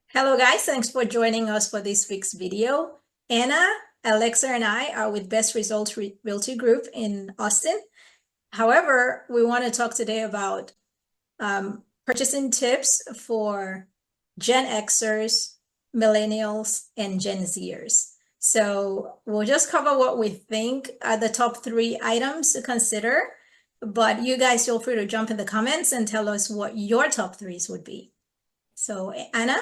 Hello guys, thanks for joining us for this week's video. Anna, Alexa, and I are with Best Results Realty Group in Austin. However, we want to talk today about purchasing tips for Gen Xers, Millennials, and Gen Zers. So we'll just cover what we think are the top 3 items to consider, but you guys feel free to jump in the comments and tell us what your top 3s would be. So Anna?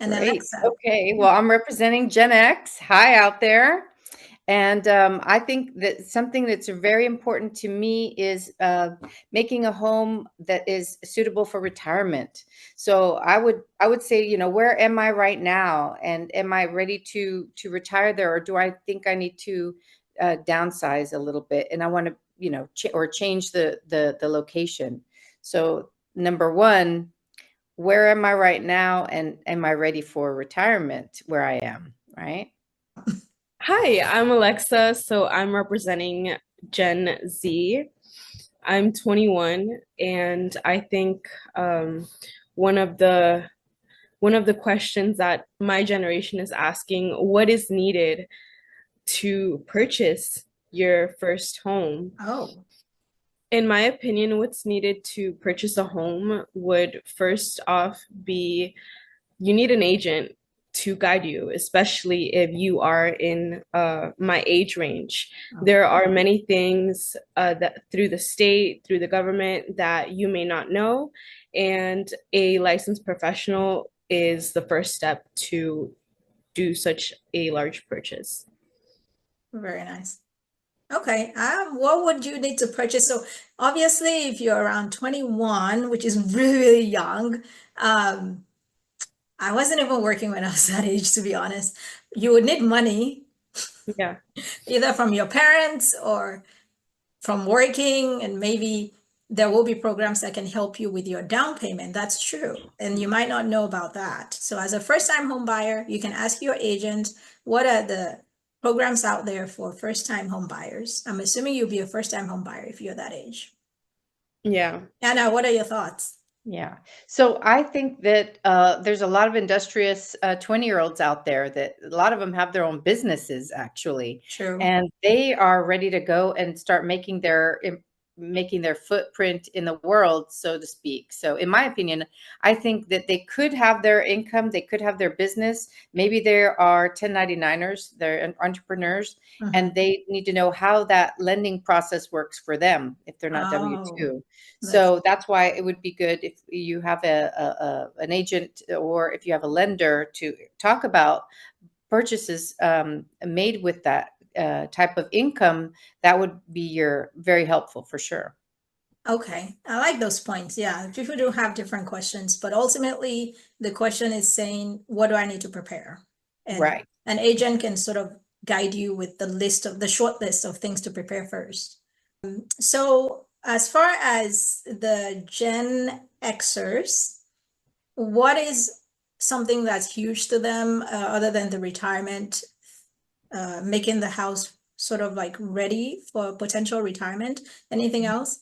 And Great. Alexa. Okay. Well, I'm representing Gen X. Hi out there. And I think that something that's very important to me is making a home that is suitable for retirement. So I would say, you know, where am I right now? And am I ready to retire there? Or do I think I need to downsize a little bit? And I want to, you know, change the location. So number one, where am I right now, and am I ready for retirement where I am, right? Hi, I'm Alexa. So I'm representing Gen Z. I'm 21, and I think one of the questions that my generation is asking, what is needed to purchase your first home? Oh. In my opinion, what's needed to purchase a home would first off be you need an agent to guide you, especially if you are in my age range. There are many things that through the state, through the government that you may not know, and a licensed professional is the first step to do such a large purchase. Very nice. Okay, what would you need to purchase? So obviously, if you're around 21, which is really, really young, I wasn't even working when I was that age, to be honest. You would need money, Yeah. either from your parents or from working, and maybe there will be programs that can help you with your down payment. That's true. And you might not know about that. So as a first-time home buyer, you can ask your agent, what are the programs out there for first-time home buyers? I'm assuming you'll be a first-time home buyer if you're that age. Yeah. Anna, what are your thoughts? Yeah. So I think that there's a lot of industrious 20-year-olds out there that a lot of them have their own businesses actually. True. And they are ready to go and start making their footprint in the world, so to speak. So in my opinion, I think that they could have their income, they could have their business. Maybe there are 1099ers, they're entrepreneurs, and they need to know how that lending process works for them if they're not W-2. So that's why it would be good if you have an agent, or if you have a lender, to talk about purchases made with that type of income. That would be very helpful for sure. Okay, I like those points. Yeah, people do have different questions, but ultimately the question is saying, what do I need to prepare? And right. An agent can sort of guide you with the short list of things to prepare first. So as far as the Gen Xers, what is something that's huge to them other than the retirement, making the house sort of like ready for potential retirement? Anything else?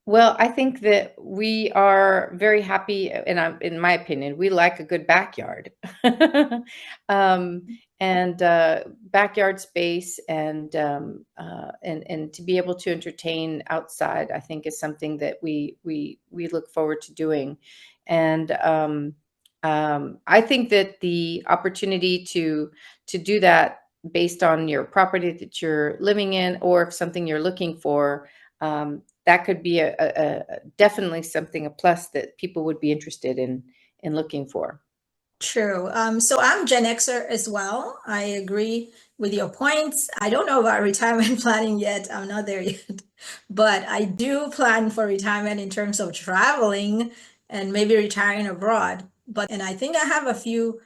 Well, I think that we are very happy, and in my opinion, we like a good backyard, and backyard space, and to be able to entertain outside, I think is something that we look forward to doing, and I think that the opportunity to do that based on your property that you're living in, or if something you're looking for. That could be definitely a plus that people would be interested in looking for. True. So I'm Gen Xer as well. I agree with your points. I don't know about retirement planning yet. I'm not there yet. But I do plan for retirement in terms of traveling and maybe retiring abroad. And I think I have a few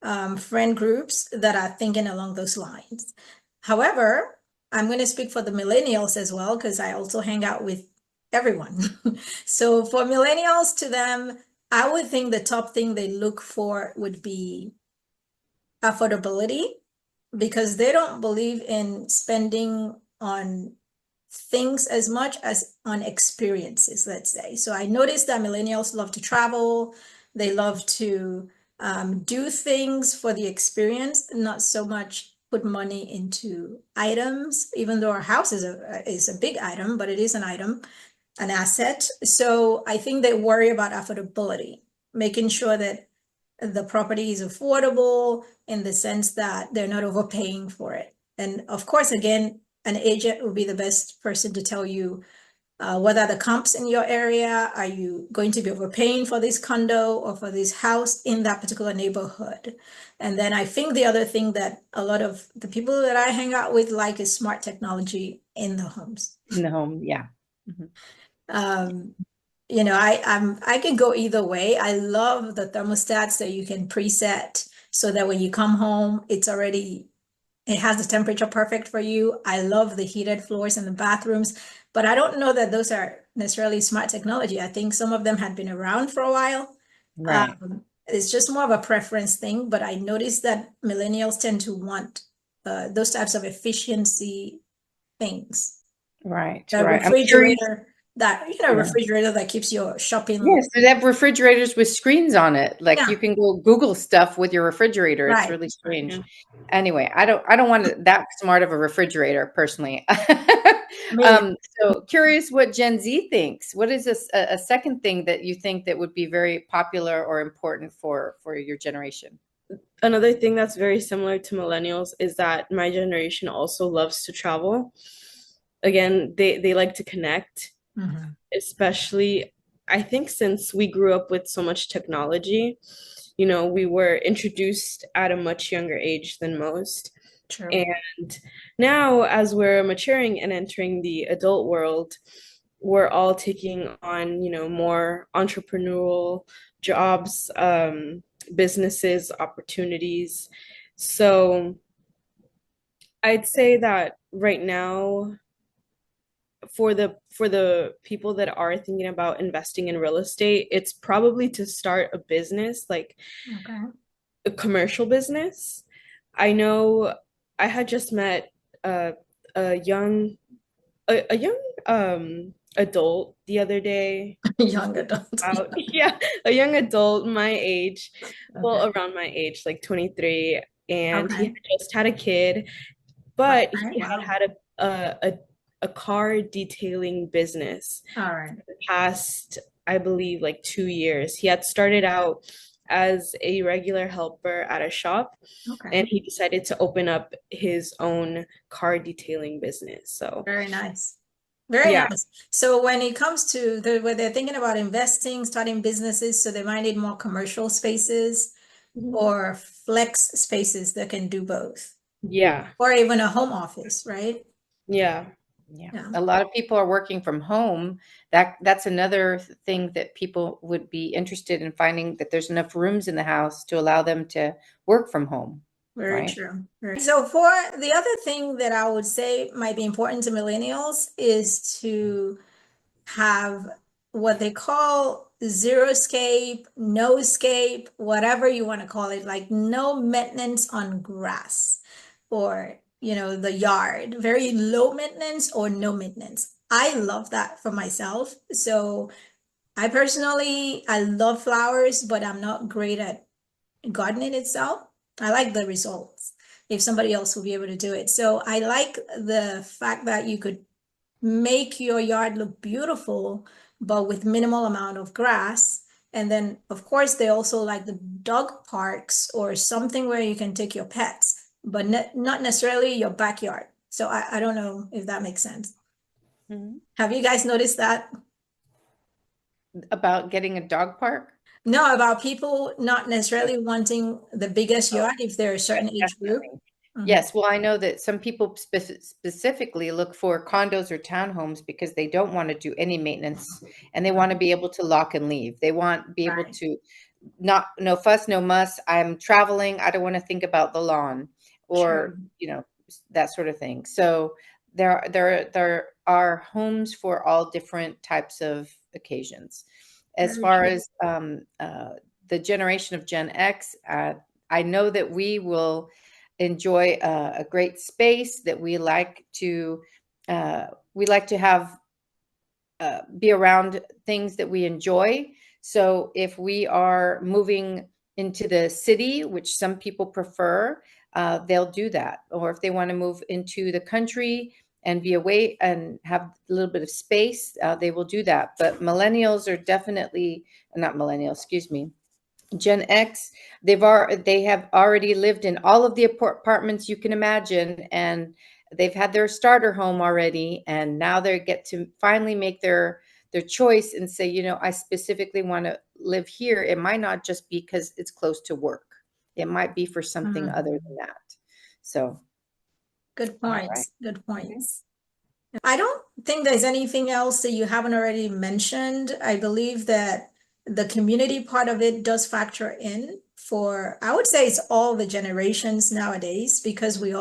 friend groups that are thinking along those lines. However, I'm going to speak for the millennials as well, because I also hang out with everyone. So for millennials, to them, I would think the top thing they look for would be affordability. because they don't believe in spending on things as much as on experiences, let's say. So I noticed that millennials love to travel, they love to do things for the experience, not so much put money into items, even though our house is a big item, but it is an item, an asset. So I think they worry about affordability, making sure that the property is affordable in the sense that they're not overpaying for it. And of course, again, an agent would be the best person to tell you what are the comps in your area? Are you going to be overpaying for this condo or for this house in that particular neighborhood? And then I think the other thing that a lot of the people that I hang out with like is smart technology in the homes. In the home, yeah. Um, you know, I can go either way. I love the thermostats that you can preset so that when you come home, it has the temperature perfect for you. I love the heated floors in the bathrooms, but I don't know that those are necessarily smart technology. I think some of them had been around for a while. Right. It's just more of a preference thing, but I noticed that millennials tend to want those types of efficiency things. Right. A Right. I'm curious. refrigerator refrigerator that keeps your shopping. Yes, they have refrigerators with screens on it. Like you Yeah, can go Google stuff with your refrigerator. It's right. really strange. Yeah. Anyway, I don't want that smart of a refrigerator personally. Me, So curious what Gen Z thinks. What is a second thing that you think that would be very popular or important for your generation? Another thing that's very similar to millennials is that my generation also loves to travel. Again, they like to connect, mhm, especially I think since we grew up with so much technology, we were introduced at a much younger age than most. true. And now, as we're maturing and entering the adult world, we're all taking on, more entrepreneurial jobs, businesses, opportunities. So I'd say that right now, for the people that are thinking about investing in real estate, it's probably to start a business, like Okay. a commercial business. I know I had just met a, a young a young adult the other day. Young adult. Out yeah, a young adult my age, Okay. well, around my age, like 23, and he had Okay. just had a kid, but Okay. he had Wow. had a car detailing business All right. the past, I believe, like 2 years. He had started out as a regular helper at a shop, Okay. and he decided to open up his own car detailing business. So, Very nice. Very yeah. nice. So when it comes to when they're thinking about investing, starting businesses, so they might need more commercial spaces or flex spaces that can do both, Yeah. or even a home office, right? Yeah. Yeah. Yeah. A lot of people are working from home. That's another thing that people would be interested in, finding that there's enough rooms in the house to allow them to work from home, Very right? true. So for the other thing that I would say might be important to millennials is to have what they call zero scape, no scape, whatever you want to call it, like no maintenance on grass or, the yard, very low maintenance or no maintenance. I love that for myself. So I love flowers, but I'm not great at gardening itself. I like the results. If somebody else will be able to do it. So I like the fact that you could make your yard look beautiful, but with minimal amount of grass. And then, of course, they also like the dog parks or something where you can take your pets, but not necessarily your backyard. So I don't know if that makes sense. Mhm. Have you guys noticed that? About getting a dog park? No, about people not necessarily wanting the biggest Oh, yard if they're a certain age group. definitely. Mhm. Yes, well, I know that some people specifically look for condos or townhomes because they don't want to do any maintenance and they want to be able to lock and leave. They want be able Right. to not no fuss, no muss. I'm traveling. I don't want to think about the lawn or, True. that sort of thing. So there are homes for all different types of occasions. As Very far true. as the generation of Gen X, I know that we will enjoy a great space, that we like to have be around things that we enjoy. So if we are moving into the city, which some people prefer, they'll do that. Or if they want to move into the country and be away and have a little bit of space, they will do that. But millennials are definitely not millennials, excuse me. Gen X, they have already lived in all of the apartments you can imagine, and they've had their starter home already, and now they get to finally make their choice and say, I specifically want to live here. It might not just be because it's close to work. It might be for something other than that. So, Good all right. points. Good points. I don't think there's anything else that you haven't already mentioned. I believe that the community part of it does factor in for, I would say it's all the generations nowadays, because we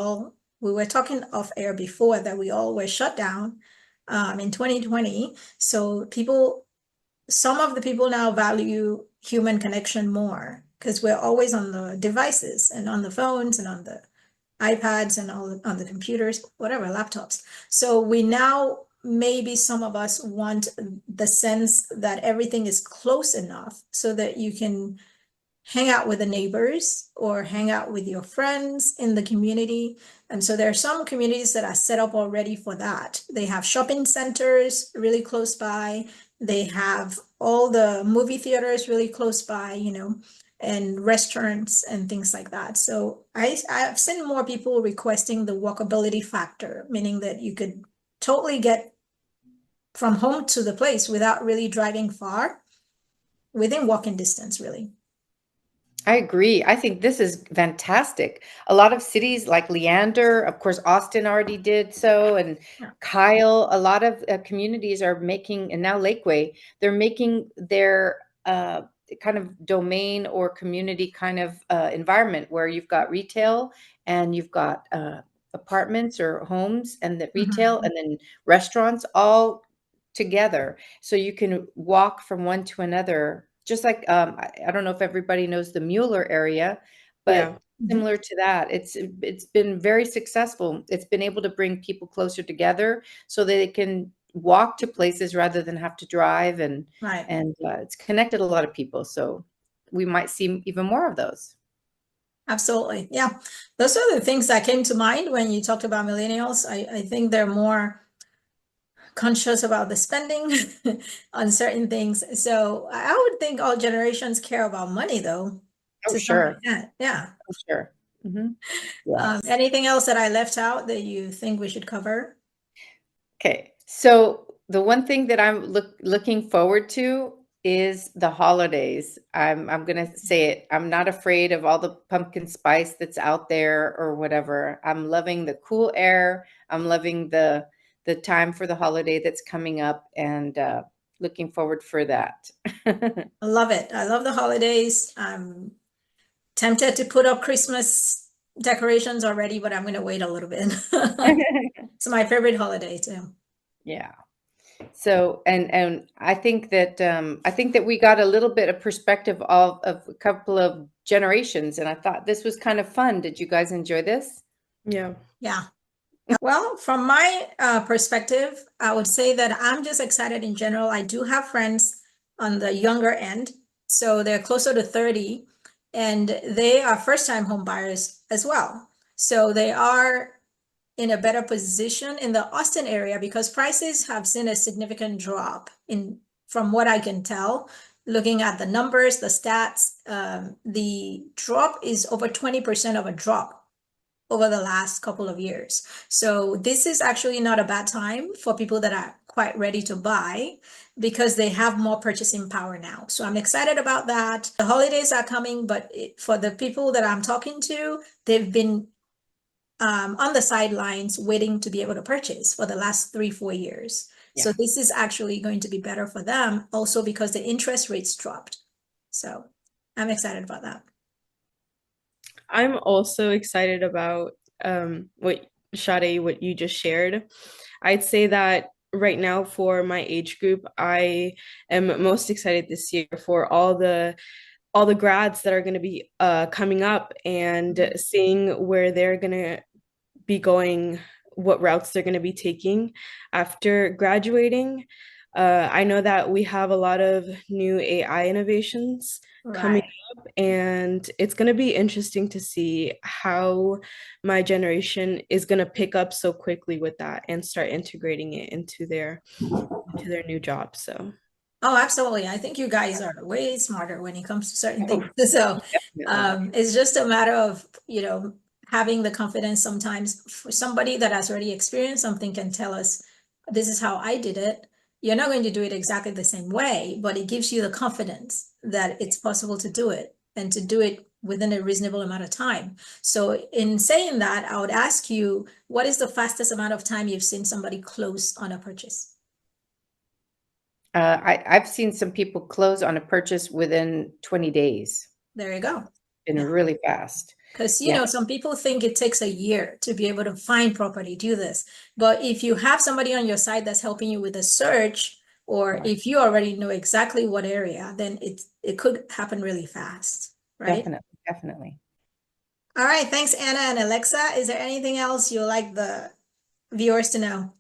were talking off air before that we all were shut down in 2020. So some of the people now value human connection more because we're always on the devices and on the phones and on the iPads and all on the computers, whatever, laptops. So we now, maybe some of us want the sense that everything is close enough so that you can hang out with the neighbors or hang out with your friends in the community. And so there are some communities that are set up already for that. They have shopping centers really close by. They have all the movie theaters really close by, and restaurants and things like that. So I've seen more people requesting the walkability factor, meaning that you could totally get from home to the place without really driving far, within walking distance, really. I agree. I think this is fantastic. A lot of cities like Leander, of course, Austin already did so, and Yeah. Kyle, a lot of communities are making, and now Lakeway, they're making their kind of domain or community kind of environment where you've got retail and you've got apartments or homes and the retail and then restaurants all together. So you can walk from one to another, just like I don't know if everybody knows the Mueller area, Yeah. but similar to that, it's been very successful. It's been able to bring people closer together so that they can walk to places rather than have to drive, and Right. it's connected a lot of people. So we might see even more of those. Absolutely. Yeah. Those are the things that came to mind when you talked about millennials. I think they're more conscious about the spending on certain things. So I would think all generations care about money, though, Oh, to some sure. extent. Yeah. Oh, sure. Yes. Anything else that I left out that you think we should cover? Okay, so the one thing that I'm looking forward to is the holidays. I'm gonna say it. I'm not afraid of all the pumpkin spice that's out there or whatever. I'm loving the cool air. I'm loving the time for the holiday that's coming up, and looking forward for that. I love it. I love the holidays. I'm tempted to put up Christmas decorations already, but I'm going to wait a little bit. It's my favorite holiday too. Yeah. So, and I think that we got a little bit of perspective of a couple of generations, and I thought this was kind of fun. Did you guys enjoy this? Yeah. Yeah. Well, from my perspective, I would say that I'm just excited in general. I do have friends on the younger end, so they're closer to 30, and they are first-time home buyers as well. So they are in a better position in the Austin area because prices have seen a significant drop from what I can tell. Looking at the numbers, the stats, the drop is over 20% of a drop over the last couple of years. So this is actually not a bad time for people that are quite ready to buy because they have more purchasing power now. So I'm excited about that. The holidays are coming, but for the people that I'm talking to, they've been on the sidelines waiting to be able to purchase for the last 3-4 years. So this is actually going to be better for them also because the interest rates dropped. So I'm excited about that. I'm also excited about what what you just shared. I'd say that right now for my age group, I am most excited this year for all all the grads that are going to be coming up and seeing where they're going to be going, what routes they're going to be taking after graduating. I know that we have a lot of new AI innovations coming Right. up, and it's going to be interesting to see how my generation is going to pick up so quickly with that and start integrating it into their new jobs. So Oh, absolutely. I think you guys are way smarter when it comes to certain things. So Definitely. it's just a matter of, having the confidence sometimes for somebody that has already experienced something can tell us, this is how I did it. You're not going to do it exactly the same way, but it gives you the confidence that it's possible to do it and to do it within a reasonable amount of time. So in saying that, I would ask you, what is the fastest amount of time you've seen somebody close on a purchase? I've seen some people close on a purchase within 20 days. There you go. Been Yeah. really fast. Because, Yeah. some people think it takes a year to be able to find property, do this. But if you have somebody on your side that's helping you with a search, or Right. if you already know exactly what area, then it could happen really fast, right? Definitely, definitely. All right, thanks, Anna and Alexa. Is there anything else you'd like the viewers to know?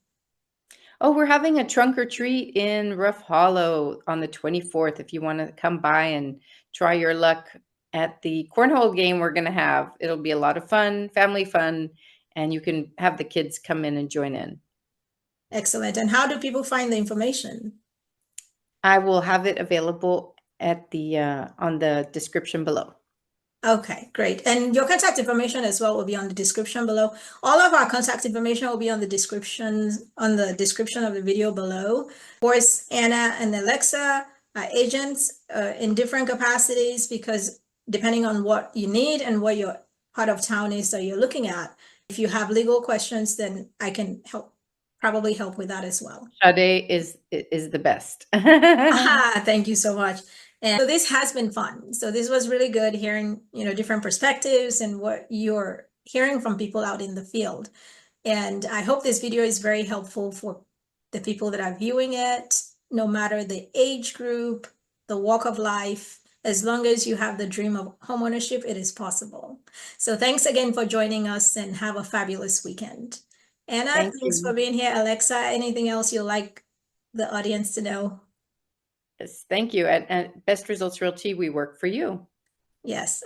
Oh, we're having a trunk or treat in Rough Hollow on the 24th. If you want to come by and try your luck at the cornhole game we're going to have, it'll be a lot of fun, family fun, and you can have the kids come in and join in. Excellent. And how do people find the information? I will have it available at the on the description below. Okay, great. And your contact information as well will be on the description below. All of our contact information will be on the description of the video below. Of course, Anna and Alexa are agents in different capacities, because depending on what you need and what your part of town is that you're looking at. If you have legal questions, then I can probably help with that as well. Sade is the best. Thank you so much. And so this has been fun. So this was really good hearing, different perspectives and what you're hearing from people out in the field. And I hope this video is very helpful for the people that are viewing it, no matter the age group, the walk of life. As long as you have the dream of homeownership, it is possible. So thanks again for joining us, and have a fabulous weekend. Anna, Thank thanks for you. being here. Alexa, anything else you'd like the audience to know? Yes, thank you. At Best Results Realty, we work for you. Yes.